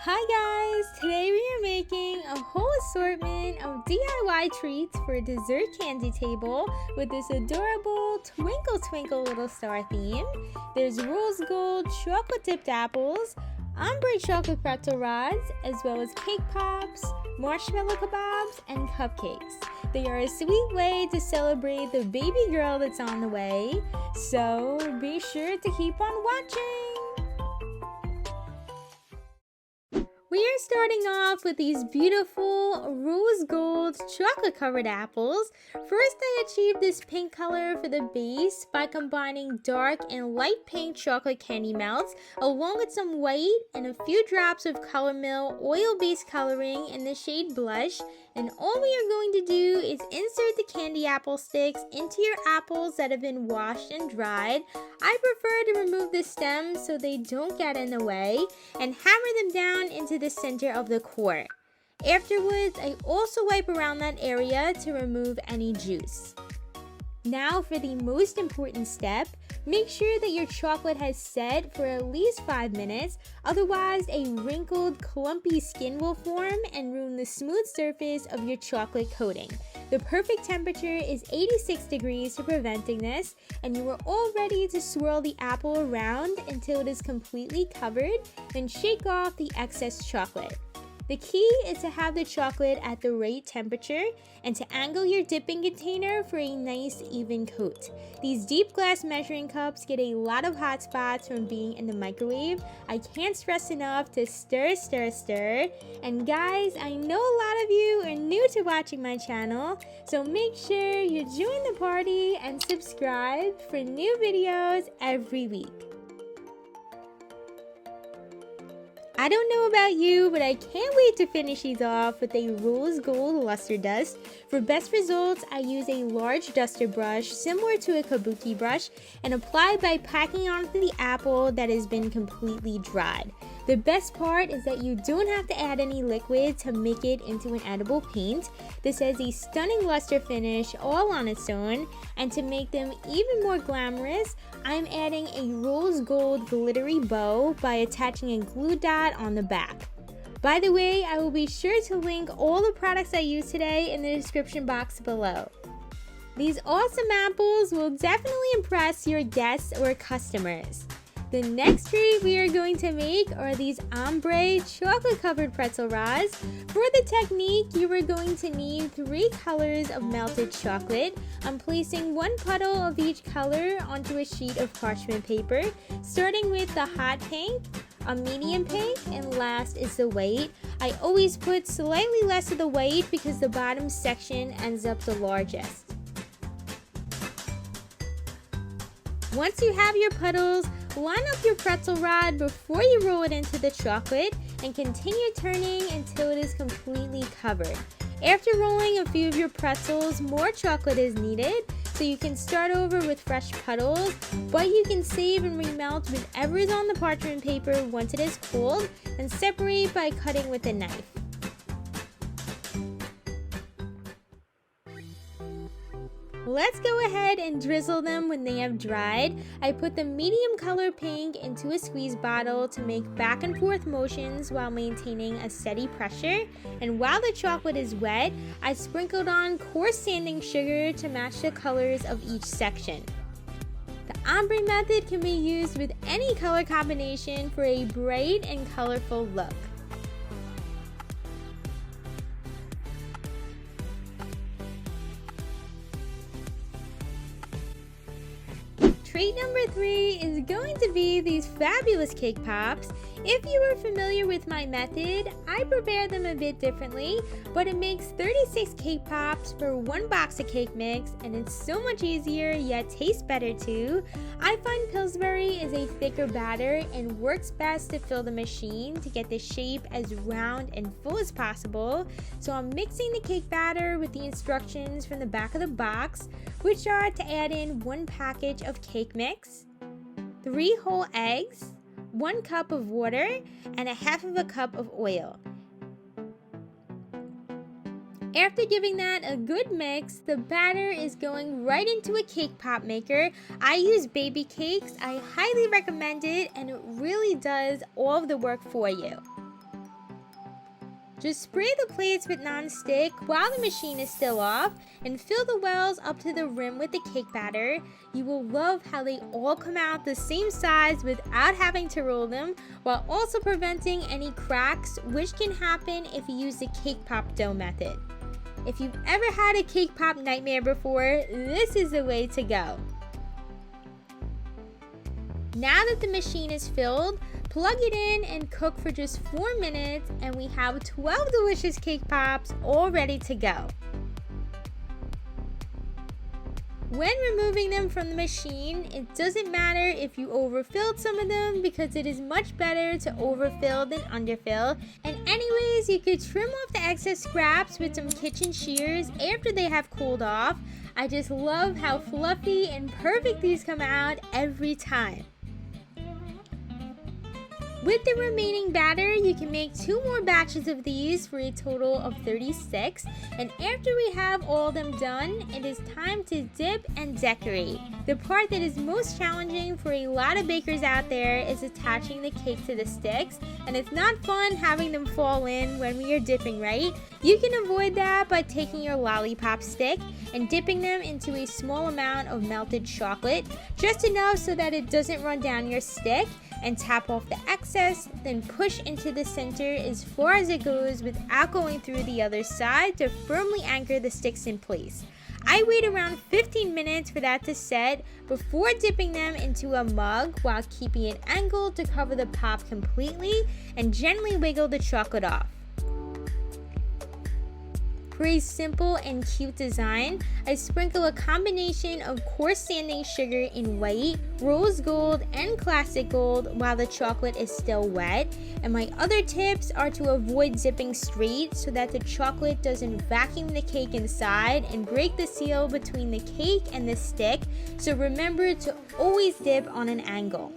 Hi guys! Today we are making a whole assortment of DIY treats for a dessert candy table with this adorable Twinkle Twinkle Little Star theme. There's rose gold chocolate dipped apples, Ombre Chocolate Pretzel Rods, as well as cake pops, Marshmallow Kebabs, and Cupcakes. They are a sweet way to celebrate the baby girl that's on the way, so be sure to keep on watching! We are starting off with these beautiful rose gold chocolate covered apples. First, I achieved this pink color for the base by combining dark and light pink chocolate candy melts along with some white and a few drops of Color Mill oil-based coloring in the shade blush. And all we are going to do is insert the candy apple sticks into your apples that have been washed and dried. I prefer to remove the stems so they don't get in the way, and hammer them down into the center of the core. Afterwards, I also wipe around that area to remove any juice. Now for the most important step, make sure that your chocolate has set for at least 5 minutes, otherwise a wrinkled, clumpy skin will form and ruin the smooth surface of your chocolate coating. The perfect temperature is 86 degrees for preventing this, and you are all ready to swirl the apple around until it is completely covered, then shake off the excess chocolate. The key is to have the chocolate at the right temperature and to angle your dipping container for a nice even coat. These deep glass measuring cups get a lot of hot spots from being in the microwave. I can't stress enough to stir, stir, stir. And guys, I know a lot of you are new to watching my channel, so make sure you join the party and subscribe for new videos every week. I don't know about you, but I can't wait to finish these off with a rose gold luster dust. For best results, I use a large duster brush similar to a kabuki brush and apply by packing onto the apple that has been completely dried. The best part is that you don't have to add any liquid to make it into an edible paint. This has a stunning luster finish all on its own, and to make them even more glamorous, I'm adding a rose gold glittery bow by attaching a glue dot on the back. By the way, I will be sure to link all the products I use today in the description box below. These awesome apples will definitely impress your guests or customers. The next treat we are going to make are these ombre chocolate covered pretzel rods. For the technique, you are going to need 3 colors of melted chocolate. I'm placing 1 puddle of each color onto a sheet of parchment paper, starting with the hot pink, a medium pink, and last is the white. I always put slightly less of the white because the bottom section ends up the largest. Once you have your puddles, line up your pretzel rod before you roll it into the chocolate and continue turning until it is completely covered. After rolling a few of your pretzels, more chocolate is needed, so you can start over with fresh puddles, but you can save and remelt whatever is on the parchment paper once it is cooled, and separate by cutting with a knife. Let's go ahead and drizzle them when they have dried. I put the medium color pink into a squeeze bottle to make back and forth motions while maintaining a steady pressure. And while the chocolate is wet, I sprinkled on coarse sanding sugar to match the colors of each section. The ombre method can be used with any color combination for a bright and colorful look. Treat number 3 is going to be these fabulous cake pops. If you are familiar with my method, I prepare them a bit differently, but it makes 36 cake pops for 1 box of cake mix, and it's so much easier yet tastes better too. I find Pillsbury is a thicker batter and works best to fill the machine to get the shape as round and full as possible. So I'm mixing the cake batter with the instructions from the back of the box, which are to add in 1 package of cake mix, 3 whole eggs, 1 cup of water, and a half of a cup of oil. After giving that a good mix, the batter is going right into a cake pop maker. I use Baby Cakes. I highly recommend it, and it really does all of the work for you. Just spray the plates with non-stick while the machine is still off and fill the wells up to the rim with the cake batter. You will love how they all come out the same size without having to roll them, while also preventing any cracks, which can happen if you use the cake pop dough method. If you've ever had a cake pop nightmare before, this is the way to go. Now that the machine is filled, plug it in and cook for just 4 minutes, and we have 12 delicious cake pops all ready to go. When removing them from the machine, it doesn't matter if you overfilled some of them, because it is much better to overfill than underfill. And anyways, you could trim off the excess scraps with some kitchen shears after they have cooled off. I just love how fluffy and perfect these come out every time. With the remaining batter, you can make 2 more batches of these for a total of 36. And after we have all of them done, it is time to dip and decorate. The part that is most challenging for a lot of bakers out there is attaching the cake to the sticks, and it's not fun having them fall in when we are dipping, right? You can avoid that by taking your lollipop stick and dipping them into a small amount of melted chocolate, just enough so that it doesn't run down your stick, and tap off the excess, then push into the center as far as it goes without going through the other side to firmly anchor the sticks in place. I wait around 15 minutes for that to set before dipping them into a mug while keeping it angled to cover the pop completely, and gently wiggle the chocolate off. For a simple and cute design, I sprinkle a combination of coarse sanding sugar in white, rose gold, and classic gold while the chocolate is still wet. And my other tips are to avoid zipping straight so that the chocolate doesn't vacuum the cake inside and break the seal between the cake and the stick. So remember to always dip on an angle.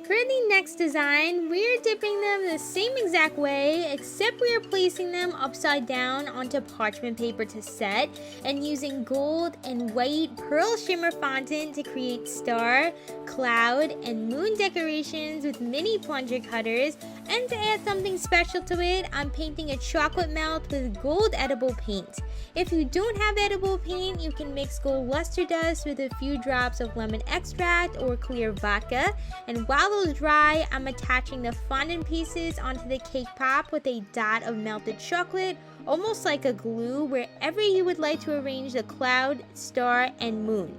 For the next design, we are dipping them the same exact way, except we are placing them upside down onto parchment paper to set, and using gold and white pearl shimmer fondant to create star, cloud, and moon decorations with mini plunger cutters. And to add something special to it, I'm painting a chocolate melt with gold edible paint. If you don't have edible paint, you can mix gold luster dust with a few drops of lemon extract or clear vodka. And while those dry, I'm attaching the fondant pieces onto the cake pop with a dot of melted chocolate, almost like a glue, wherever you would like to arrange the cloud, star, and moon.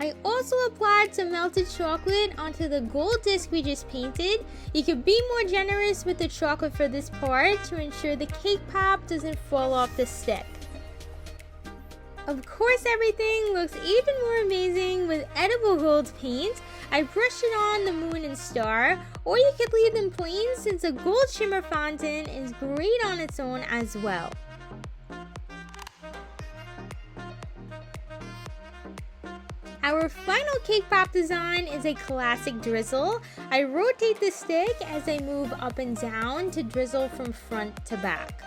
I also applied some melted chocolate onto the gold disc we just painted. You could be more generous with the chocolate for this part to ensure the cake pop doesn't fall off the stick. Of course, everything looks even more amazing with edible gold paint. I brushed it on the moon and star, or you could leave them plain since a gold shimmer fondant is great on its own as well. Our final cake pop design is a classic drizzle. I rotate the stick as I move up and down to drizzle from front to back.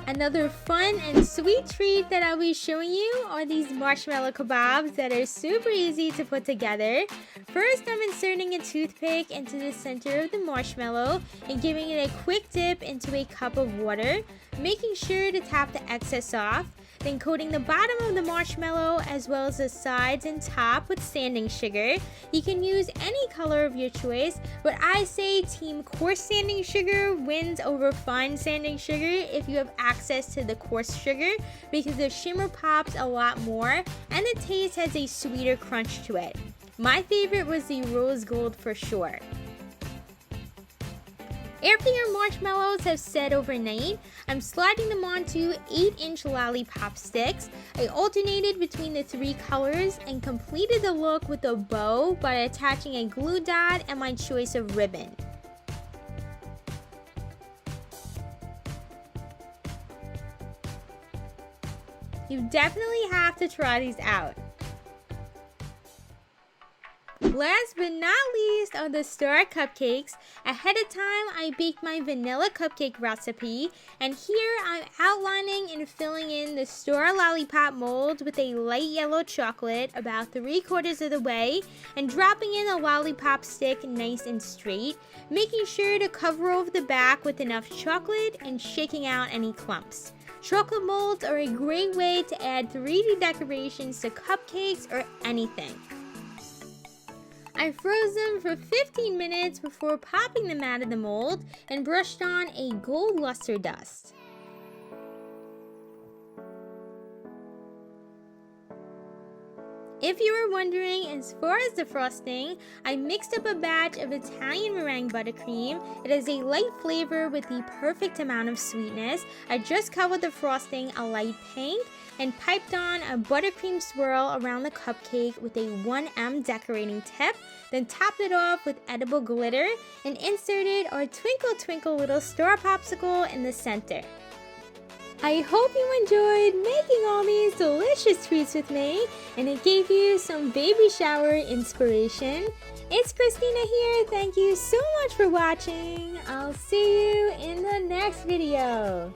Another fun and sweet treat that I'll be showing you are these marshmallow kebabs that are super easy to put together. First, I'm inserting a toothpick into the center of the marshmallow and giving it a quick dip into a cup of water, making sure to tap the excess off. Then coating the bottom of the marshmallow as well as the sides and top with sanding sugar. You can use any color of your choice, but I say Team Coarse Sanding Sugar wins over Fine Sanding Sugar if you have access to the coarse sugar, because the shimmer pops a lot more and the taste has a sweeter crunch to it. My favorite was the rose gold for sure. After your marshmallows have set overnight, I'm sliding them onto 8-inch lollipop sticks. I alternated between the 3 colors and completed the look with a bow by attaching a glue dot and my choice of ribbon. You definitely have to try these out. Last but not least are the star cupcakes. Ahead of time, I baked my vanilla cupcake recipe, and here I'm outlining and filling in the star lollipop mold with a light yellow chocolate about 3/4 of the way, and dropping in a lollipop stick nice and straight, making sure to cover over the back with enough chocolate and shaking out any clumps. Chocolate molds are a great way to add 3D decorations to cupcakes or anything. I froze them for 15 minutes before popping them out of the mold and brushed on a gold luster dust. If you were wondering, as far as the frosting, I mixed up a batch of Italian meringue buttercream. It has a light flavor with the perfect amount of sweetness. I just covered the frosting a light pink and piped on a buttercream swirl around the cupcake with a 1M decorating tip, then topped it off with edible glitter and inserted our Twinkle Twinkle little star popsicle in the center. I hope you enjoyed making all these delicious treats with me, and it gave you some baby shower inspiration. It's Christina here. Thank you so much for watching. I'll see you in the next video.